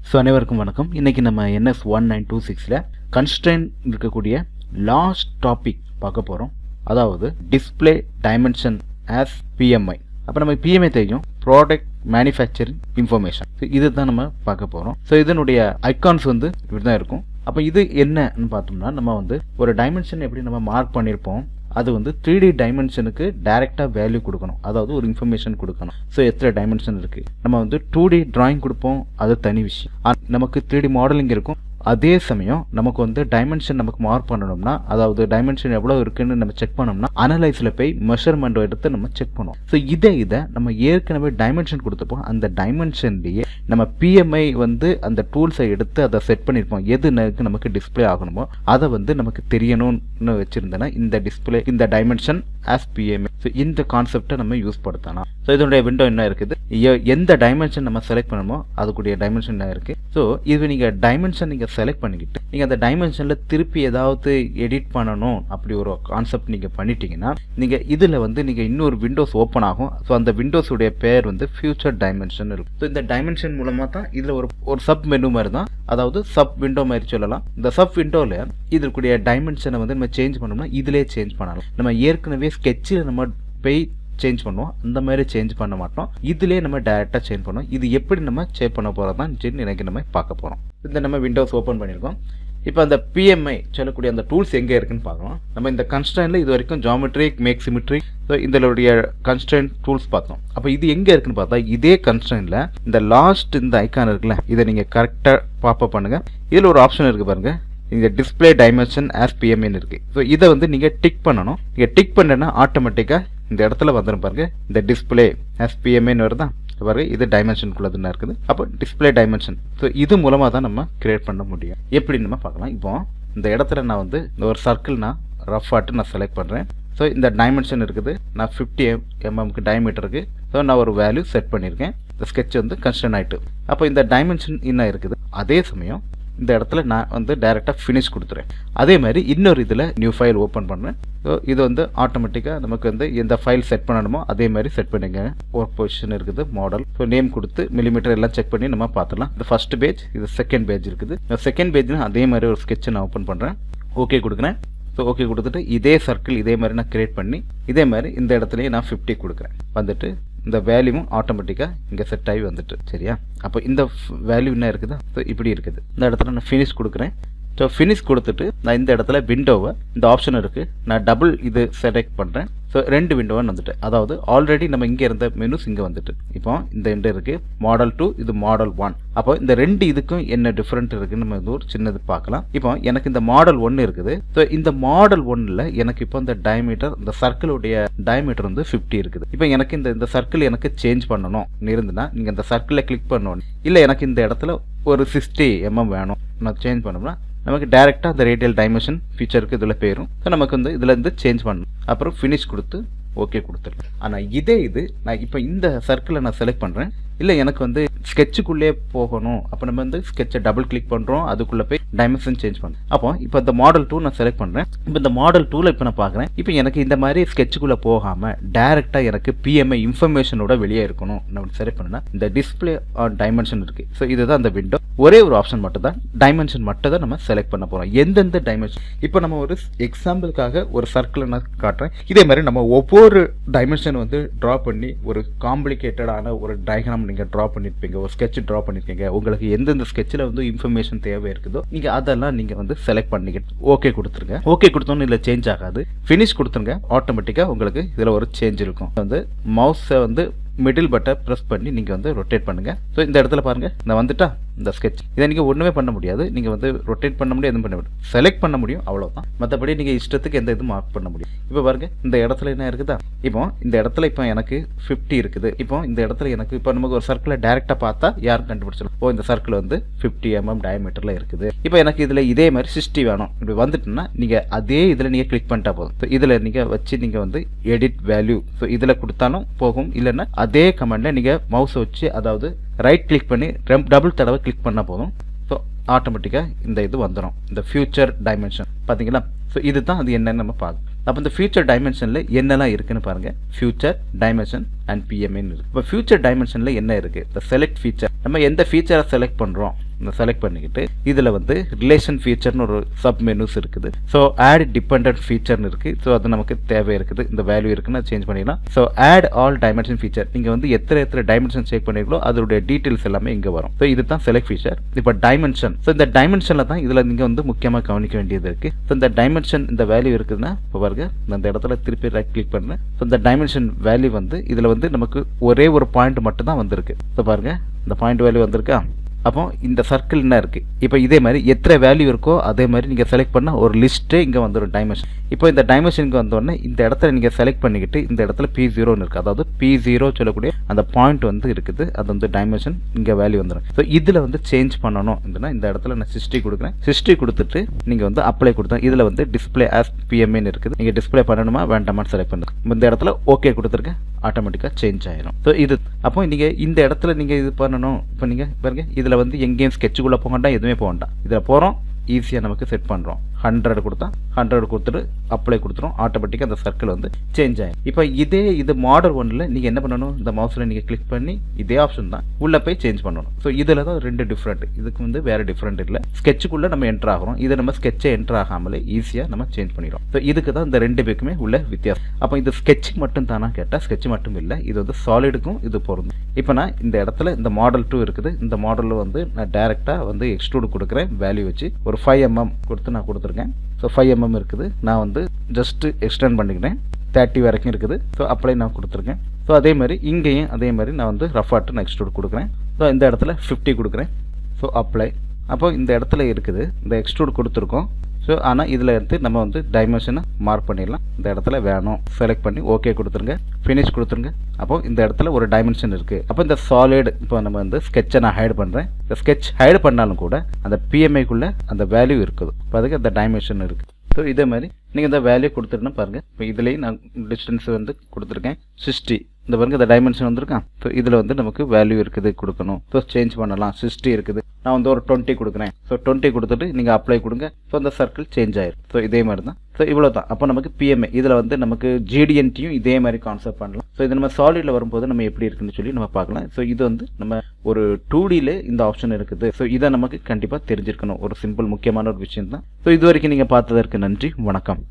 So அனைவருக்கும் வணக்கம். இன்றைக்கி நம்ம NS 1926 கன்ஸ்ட்ரெயின் இருக்கக்கூடிய லாஸ்ட் டாபிக் பார்க்க போகிறோம். அதாவது டிஸ்பிளே டைமென்ஷன் ஆஸ் PMI. அப்போ நம்ம PMI தெரியும், ப்ராடக்ட் மேனுஃபேக்சரிங் இன்ஃபர்மேஷன். ஸோ இது தான் நம்ம பார்க்க போகிறோம். ஸோ இதனுடைய ஐகான்ஸ் இப்படி தான் இருக்கும். அப்போ இது என்னன்னு பார்த்தோம்னா, நம்ம ஒரு டைமென்ஷன் எப்படி நம்ம மார்க் பண்ணியிருப்போம், அது 3D டைமென்ஷனுக்கு டைரெக்டாக வேல்யூ கொடுக்கணும், அதாவது ஒரு இன்ஃபர்மேஷன் கொடுக்கணும். ஸோ எத்தனை டைமென்ஷன் இருக்குது, நம்ம 2D டிராயிங் கொடுப்போம், அது தனி விஷயம். நமக்கு 3D மாடலிங் இருக்கும். அதே சமயம் நமக்கு டைமென்ஷன் நமக்கு மார்க் பண்ணணும்னா, அதாவது டைமென்ஷன் எவ்வளோ இருக்குன்னு நம்ம செக் பண்ணோம்னா, அனலைஸில் போய் மெஷர்மெண்ட் எடுத்து நம்ம செக் பண்ணுவோம். ஸோ இதை நம்ம ஏற்கனவே டைமென்ஷன் கொடுத்தப்போம், அந்த டைமென்ஷன்லேயே நம்ம PMI அந்த டூல்ஸை எடுத்து அதை செட் பண்ணியிருப்போம். எது நமக்கு டிஸ்பிளே ஆகணுமோ அதை நமக்கு தெரியணும்னு வச்சுருந்தேன்னா, இந்த டிஸ்பிளே இந்த டைமென்ஷன் ஆஸ் PMI. ஸோ இந்த கான்செப்டை நம்ம யூஸ் படுத்தலாம். ஸோ இதனுடைய விண்டோ என்ன இருக்குது, எந்த டைமென்ஷன் நம்ம செலக்ட் பண்ணணுமோ அதுக்குரிய டைமென்ஷன் என்ன இருக்குது. ஸோ இது நீங்கள் டைமென்ஷன் நீங்கள் செலக்ட் பண்ணிக்கிட்டு நீங்கள் அந்த டைமென்ஷனில் திருப்பி ஏதாவது எடிட் பண்ணணும் அப்படி ஒரு கான்செப்ட் நீங்கள் பண்ணிட்டீங்கன்னா, நீங்கள் இதில் நீங்கள் இன்னொரு விண்டோஸ் ஓப்பன் ஆகும். ஸோ அந்த விண்டோஸுடைய பேர் ஃபியூச்சர் டைமென்ஷன் இருக்கும். ஸோ இந்த டைமென்ஷன் மூலமாக தான் இதில் ஒரு சப் மெனு மாதிரி தான், அதாவது சப் விண்டோ மாதிரி சொல்லலாம். இந்த சப் விண்டோவில் இதற்குரிய டைமென்ஷனை நம்ம சேஞ்ச் பண்ணோம்னா இதிலே சேஞ்ச் பண்ணலாம். நம்ம ஏற்கனவே ஸ்கெட்சில் நம்ம போய் சேஞ்ச் பண்ணுவோம், அந்த மாதிரி சேஞ்ச் பண்ண மாட்டோம். இதுலேயே நம்ம டைரெக்டாக சேஞ்ச் பண்ணுவோம். இது எப்படி நம்ம சேஞ்ச் பண்ண போகிறதான் இன்னைக்கு நம்ம பார்க்க போகிறோம். இந்த நம்ம விண்டோஸ் ஓப்பன் பண்ணியிருக்கோம். இப்போ அந்த PMI சொல்லக்கூடிய அந்த டூல்ஸ் எங்கே இருக்குன்னு பார்க்கலாம். நம்ம இந்த கன்ஸ்ட்ரெயினில் இது வரைக்கும் ஜாமெட்ரிக், மேக் சிமெட்ரிக், ஸோ இதனுடைய கன்ஸ்ட்ரெயின் டூல்ஸ் பார்த்தோம். அப்போ இது எங்கே இருக்குன்னு பார்த்தா, இதே கன்ஸ்ட்ரெயினில் இந்த லாஸ்ட் இந்த ஐக்கான் இருக்குல்ல, இதை நீங்கள் கரெக்டாக பாப்பப் பண்ணுங்கள். இதில் ஒரு ஆப்ஷன் இருக்குது பாருங்கள், இந்த டிஸ்பிளே டைமென்ஷன் ஆஸ் PMIன்னு இருக்குது. ஸோ இதை நீங்கள் டிக் பண்ணணும். நீங்கள் டிக் பண்ணேன்னா ஆட்டோமேட்டிக்காக இந்த இடத்துல வந்துடும் பாருங்க, இந்த டிஸ்பிளே ஆஸ் PMIன்னு வருதா பாருங்க. இது டைமென்ஷனுக்குள்ளதுன்னு இருக்குது. அப்போ டிஸ்பிளே டைமென்ஷன். ஸோ இது மூலமாக தான் நம்ம கிரியேட் பண்ண முடியும். எப்படின்னு நம்ம பார்க்கலாம். இப்போ இந்த இடத்துல நான் இந்த ஒரு சர்க்கிள் நான் ரஃப் ஆட்டு நான் செலக்ட் பண்ணுறேன். ஸோ இந்த டைமென்ஷன் இருக்குது, நான் 50 mm டயமீட்டர் இருக்குது. ஸோ நான் ஒரு வேல்யூ செட் பண்ணியிருக்கேன். இந்த ஸ்கெட்ச் கன்ஸ்ட்ரெயின் ஆகிட்டு. அப்போ இந்த டைமென்ஷன் இன்னும் இருக்குது. அதே சமயம் இந்த இடத்துல நான் டைரெக்டாக ஃபினிஷ் கொடுத்துறேன். அதே மாதிரி இன்னொரு இதில் நியூ ஃபைல் ஓப்பன் பண்ணுறேன். ஸோ இது ஆட்டோமேட்டிக்காக நமக்கு எந்த ஃபைல் செட் பண்ணணுமோ அதே மாதிரி செட் பண்ணிங்க. ஒரு பொசிஷன் இருக்குது, மாடல். ஸோ நேம் கொடுத்து மில்லிமீட்டர் எல்லாம் செக் பண்ணி நம்ம பார்த்துலாம். இது ஃபர்ஸ்ட் பேஜ், இது செகண்ட் பேஜ் இருக்குது. செகண்ட் பேஜ்னா அதே மாதிரி ஒரு ஸ்கெட்சை நான் ஓப்பன் பண்ணுறேன். ஓகே கொடுக்குறேன். ஸோ ஓகே கொடுத்துட்டு இதே சர்க்கிள் இதே மாதிரி நான் கிரியேட் பண்ணி இதே மாதிரி இந்த இடத்துலையே நான் 50 கொடுக்குறேன். இந்த வேல்யூவும் ஆட்டோமேட்டிக்காக இங்கே செட் ஆகி வந்துட்டு. சரியா? அப்போ இந்த வேல்யூ என்ன இருக்குதா, ஸோ இப்படி இருக்குது. இந்த இடத்துல நான் ஃபினிஷ் கொடுக்குறேன். ஸோ ஃபினிஷ் கொடுத்துட்டு நான் இந்த இடத்துல விண்டோவை, இந்த ஆப்ஷன் இருக்குது, நான் டபுள் இது செலக்ட் பண்ணுறேன். ஸோ 2 விண்டோவான்னு வந்துட்டு, அதாவது ஆல்ரெடி நம்ம இங்கே இருந்த மெனுஸ் இங்கே வந்துட்டு. இப்போ இந்த ரெண்டு இருக்குது, மாடல் 2, இது மாடல் 1. அப்போ இந்த 2 இதுக்கும் என்ன டிஃப்ரெண்ட் இருக்குன்னு நம்ம ஒரு சின்னது பார்க்கலாம். இப்போ எனக்கு இந்த மாடல் 1 இருக்குது. ஸோ இந்த மாடல் 1ல் எனக்கு இப்போ இந்த டயமீட்டர், இந்த சர்க்கிளுடைய டயமீட்டர் 50 இருக்குது. இப்போ எனக்கு இந்த சர்க்கிள் எனக்கு சேஞ்ச் பண்ணணும் இருந்துன்னா, நீங்கள் இந்த சர்க்கிளை கிளிக் பண்ணணும். இல்லை எனக்கு இந்த இடத்துல ஒரு 60 mm வேணும் நான் சேஞ்ச் பண்ணோம்னா, நமக்கு டேரெக்டாக அந்த ரேடியல் டைமென்ஷன் ஃபீச்சருக்கு இதில் போயிடும். ஸோ நமக்கு இதில் சேஞ்ச் பண்ணணும். அப்புறம் ஃபினிஷ் கொடுத்து ஓகே கொடுத்துருக்கேன். ஆனால் இது நான் இப்போ இந்த சர்க்கிளை நான் செலக்ட் பண்ணுறேன். இல்லை எனக்கு ஸ்கெட்சுக்குள்ளே போகணும். அப்போ நம்ம ஸ்கெட்சை டபுள் கிளிக் பண்ணுறோம், அதுக்குள்ளே போய் டைமென்ஷன் சேஞ்ச் பண்ணுறோம். அப்போ இப்போ இந்த மாடல் 2 நான் செலக்ட் பண்ணுறேன். இப்போ இந்த மாடல் 2ல் இப்போ நான் பார்க்குறேன். இப்போ எனக்கு இந்த மாதிரி ஸ்கெட்சுக்குள்ளே போகாமல் டேரெக்டாக எனக்கு PMI இன்ஃபர்மேஷனோட வெளியே இருக்கணும். நம்ம செலக்ட் பண்ணால் இந்த டிஸ்பிளே ஆன் டைமென்ஷன் இருக்குது. ஸோ இதுதான் அந்த விண்டோ. ஒரே ஒரு ஆப்ஷன் மட்டும் தான், டைமென்ஷன் மட்டும் தான் நம்ம செலக்ட் பண்ண போகிறோம். எந்தெந்த டைமென்ஷன். இப்போ நம்ம ஒரு எக்ஸாம்பிளுக்காக ஒரு சர்க்கிளை நான் காட்டுறேன். இதே மாதிரி நம்ம ஒவ்வொரு டைமென்ஷன் ட்ரா பண்ணி ஒரு காம்ப்ளிகேட்டடான ஒரு டயக்ராம் நீங்கள் ட்ரா பண்ணியிருப்பீங்க, ஒரு ஸ்கெட்ச் ட்ரா பண்ணியிருக்கீங்க. உங்களுக்கு எந்தெந்த ஸ்கெட்சில் இன்ஃபர்மேஷன் தேவை இருக்குதோ நீங்கள் அதெல்லாம் நீங்கள் செலக்ட் பண்ணிக்கிட்டு ஓகே கொடுத்துருங்க. ஓகே கொடுத்தோன்னு இதில் சேஞ்ச் ஆகாது. ஃபினிஷ் கொடுத்துருங்க. ஆட்டோமேட்டிக்காக உங்களுக்கு இதில் ஒரு சேஞ்ச் இருக்கும். மவுஸை மிடில் பட்டை ப்ரெஸ் பண்ணி நீங்கள் ரொட்டேட் பண்ணுங்கள். ஸோ இந்த இடத்துல பாருங்கள், நான் வந்துட்டா இந்த ஸ்கெட்ச். இதை நீங்கள் ஒன்றுமே பண்ண முடியாது. நீங்கள் ரொட்டேட் பண்ண முடியும், எதுவும் பண்ண முடியும், செலக்ட் பண்ண முடியும், அவ்வளோதான். மற்றபடி நீங்கள் இஷ்டத்துக்கு எந்த இதுவும் மார்க் பண்ண முடியும். இப்போ பாருங்கள், இந்த இடத்துல என்ன இருக்குதா, இப்போ இந்த இடத்துல இப்போ எனக்கு 50 இருக்குது. இப்போ இந்த இடத்துல எனக்கு இப்போ நமக்கு ஒரு சர்க்கிளை டேரெக்டாக பார்த்தா யாரும் கண்டுபிடிச்சிடும். ஓ, இந்த சர்க்கிள் 50 mm டயமீட்டரில் இருக்குது. இப்போ எனக்கு இதில் இதே மாதிரி 60 வேணும். இப்படி வந்துட்டுன்னா நீங்கள் அதே இதில் நீங்கள் கிளிக் பண்ணிட்டா போதும். ஸோ இதில் நீங்கள் வச்சு நீங்கள் எடிட் வேல்யூ, ஸோ இதில் கொடுத்தாலும் போகும். இல்லைன்னா அதே கமெண்ட்ல நீங்க மவுஸை வச்சு, அதாவது ரைட் கிளிக் பண்ணி டபுள் தடவை கிளிக் பண்ணா போதும். ஸோ ஆட்டோமேட்டிக்காக இந்த இது வந்துடும், இந்த ஃபியூச்சர் டைமென்ஷன். பார்த்தீங்களா? ஸோ இதுதான் அது என்னன்னு நம்ம பார்க்கணும். அப்போ இந்த ஃபியூச்சர் டைமென்ஷனில் என்னெல்லாம் இருக்குன்னு பாருங்கள். ஃபியூச்சர் டைமென்ஷன் அண்ட் PMIன்னு இருக்குது. இப்போ ஃபியூச்சர் டைமென்ஷனில் என்ன இருக்குது, இந்த செலக்ட் ஃபீச்சர். நம்ம எந்த ஃபீச்சரை செலக்ட் பண்ணுறோம் செலக்ட் பண்ணிக்கிட்டு இதில் வந்து ரிலேஷன் ஃபீச்சர்னு ஒரு சப் மெனுஸ் இருக்குது. ஸோ ஆட் டிபெண்டன்ட் ஃபீச்சர்னு இருக்குது. ஸோ அது நமக்கு தேவை இருக்குது. இந்த வேல்யூ இருக்குன்னு சேஞ்ச் பண்ணிடலாம். So add all dimension feature, நீங்கள் வந்து எத்தனை டைமென்ஷன் செக் பண்ணிருக்கோ அதோடைய டீட்டெயில்ஸ் எல்லாமே இங்கே வரும். ஸோ இதுதான் செலக்ட் ஃபீச்சர். இப்போ டைமென்ஷன், ஸோ இந்த டைமென்ஷனில் தான் இதில் நீங்கள் வந்து முக்கியமாக கவனிக்க வேண்டியது இருக்குது. ஸோ இந்த டைமென்ஷன் இந்த வேல்யூ இருக்குதுன்னா இப்போ பாருங்க, இந்த இடத்துல திருப்பி ரைட் கிளிக் பண்ணுறேன். ஸோ இந்த டைமென்ஷன் வேல்யூ வந்து இதில் வந்து நமக்கு ஒரே ஒரு பாயிண்ட் மட்டும் தான் வந்திருக்கு. ஸோ பாருங்க, இந்த பாயிண்ட் வேல்யூ வந்திருக்கா. அப்போ இந்த சர்க்கிள் என்ன இருக்குது, இப்போ இதே மாதிரி எத்தனை வேல்யூ இருக்கோ அதே மாதிரி நீங்கள் செலக்ட் பண்ணால் ஒரு லிஸ்ட்டே இங்கே வந்துடும் டைமென்ஷன். இப்போ இந்த டைமென்ஷனுக்கு வந்தோடனே இந்த இடத்துல நீங்கள் செலக்ட் பண்ணிக்கிட்டு இந்த இடத்துல P0ன்னு இருக்குது, அதாவது P0 சொல்லக்கூடிய அந்த பாயிண்ட் வந்து இருக்குது, அது வந்து டைமென்ஷன் இங்கே வேல்யூ வந்துடும். ஸோ இதில் வந்து சேஞ்ச் பண்ணணும் இதுனா இந்த இடத்துல நான் 60 கொடுக்குறேன். 60 கொடுத்துட்டு நீங்கள் வந்து அப்ளை கொடுத்தா இதில் வந்து டிஸ்பிளே ஆஸ் PMAன்னு இருக்குது. நீங்கள் டிஸ்பிளே பண்ணணுமா வேண்டாமான்னு செலக்ட் பண்ணுங்க. இந்த இடத்துல ஓகே கொடுத்துருக்கேன், ஆட்டோமேட்டிக்காக சேஞ்ச் ஆயிடும். ஸோ இது அப்போ நீங்கள் இந்த இடத்துல நீங்கள் இது பண்ணணும். இப்போ நீங்கள் பாருங்க, இதில் வந்து எங்கேயும் ஸ்கெட்சுக்குள்ளே போக வேண்டாம், எதுவுமே போக வேண்டாம். இதில் போகிறோம், ஈஸியாக நமக்கு செட் பண்ணுறோம். 100 கொடுத்தா 100 கொடுத்துட்டு அப்ளை கொடுத்துரும், ஆட்டோமேட்டிக்காக அந்த சர்க்கிள் வந்து சேஞ்ச் ஆகும். இப்போ இது மாடல் 1ல் நீங்கள் என்ன பண்ணணும், இந்த மவுஸில் நீங்கள் கிளிக் பண்ணி இதே ஆப்ஷன் தான் உள்ளே போய் சேஞ்ச் பண்ணணும். ஸோ இதில் தான் 2 டிஃப்ரெண்ட், இதுக்கு வந்து வேறு டிஃப்ரெண்ட் இல்லை. ஸ்கெட்சுக்குள்ளே நம்ம என்ட்ரு ஆகிறோம், இதை நம்ம ஸ்கெட்சை என்ட்ரு ஆகாமலே ஈஸியாக நம்ம சேஞ்ச் பண்ணிடுறோம். ஸோ இதுக்கு தான் இந்த 2 பேருக்குமே உள்ள வித்தியாசம். அப்போ இது ஸ்கெட்சுக்கு மட்டும் தானா கேட்டால் ஸ்கெட்ச் மட்டும் இல்லை, இது வந்து சாலிடுக்கும் இது பொருந்தும். இப்போ நான் இந்த இடத்துல இந்த மாடல் 2 இருக்குது, இந்த மாடலில் வந்து நான் டேரெக்டாக வந்து எக்ஸ்ட்ரூட் கொடுக்குறேன் வேல்யூ வச்சு ஒரு 5 mm கொடுத்து நான் கொடுத்துருக்கேன். ஸோ 5 mm இருக்குது, நான் வந்து ஜஸ்ட்டு எக்ஸ்டெண்ட் பண்ணிக்கிறேன், 30 வரைக்கும் இருக்குது. ஸோ அப்ளை நான் கொடுத்துருக்கேன். ஸோ அதே மாதிரி இங்கேயும் அதே மாதிரி நான் வந்து ரஃபாட்டு நான் எக்ஸ்ட்ரூட் கொடுக்குறேன். ஸோ இந்த இடத்துல 50 கொடுக்குறேன். So apply. அப்போ இந்த இடத்துல இருக்குது, இந்த எக்ஸ்ட்ரூட் கொடுத்துருக்கோம். ஸோ ஆனால் இதில் எடுத்து நம்ம வந்து டைமென்ஷனை மார்க் பண்ணிடலாம். இந்த இடத்துல வேணும் செலக்ட் பண்ணி ஓகே கொடுத்துருங்க, ஃபினிஷ் கொடுத்துருங்க. அப்போ இந்த இடத்துல ஒரு டைமென்ஷன் இருக்குது. அப்போ இந்த சாலிட் இப்போ நம்ம வந்து ஸ்கெட்சை நான் ஹைட் பண்ணுறேன். இந்த ஸ்கெட்ச் ஹைட் பண்ணாலும் கூட அந்த PMAக்குள்ளே அந்த வேல்யூ இருக்குது, இப்போ அதுக்கு அந்த டைமென்ஷன் இருக்குது. ஸோ இதே மாதிரி நீங்கள் இந்த வேல்யூ கொடுத்துருன்னா பாருங்கள். இப்போ இதுலேயும் நான் டிஸ்டன்ஸ் வந்து கொடுத்துருக்கேன் 60. இந்த பாருங்க, இந்த டைமென்ஷன் வந்திருக்கான். ஸோ இதில் வந்து நமக்கு வேல்யூ இருக்குது கொடுக்கணும். ஸோ சேஞ்ச் பண்ணலாம். 60 இருக்குது, நான் வந்து ஒரு 20 கொடுக்குறேன். ஸோ 20 கொடுத்துட்டு நீங்கள் அப்ளை கொடுங்க. ஸோ அந்த சர்க்கிள் சேஞ்ச் ஆயிடும். ஸோ இதே மாதிரி தான். ஸோ இவ்வளோ தான். அப்போ நமக்கு PMA இதில் வந்து நமக்கு GDNTயும் இதே மாதிரி கான்செப்ட் பண்ணலாம். ஸோ இது நம்ம சாலிடில் வரும்போது நம்ம எப்படி இருக்குன்னு சொல்லி நம்ம பார்க்கலாம். ஸோ இது வந்து நம்ம ஒரு 2Dயில் இந்த ஆப்ஷன் இருக்குது. ஸோ இதை நமக்கு கண்டிப்பாக தெரிஞ்சிருக்கணும். ஒரு சிம்பிள் முக்கியமான ஒரு விஷயம் தான். ஸோ இது வரைக்கும் நீங்கள் பார்த்ததற்கு நன்றி, வணக்கம்.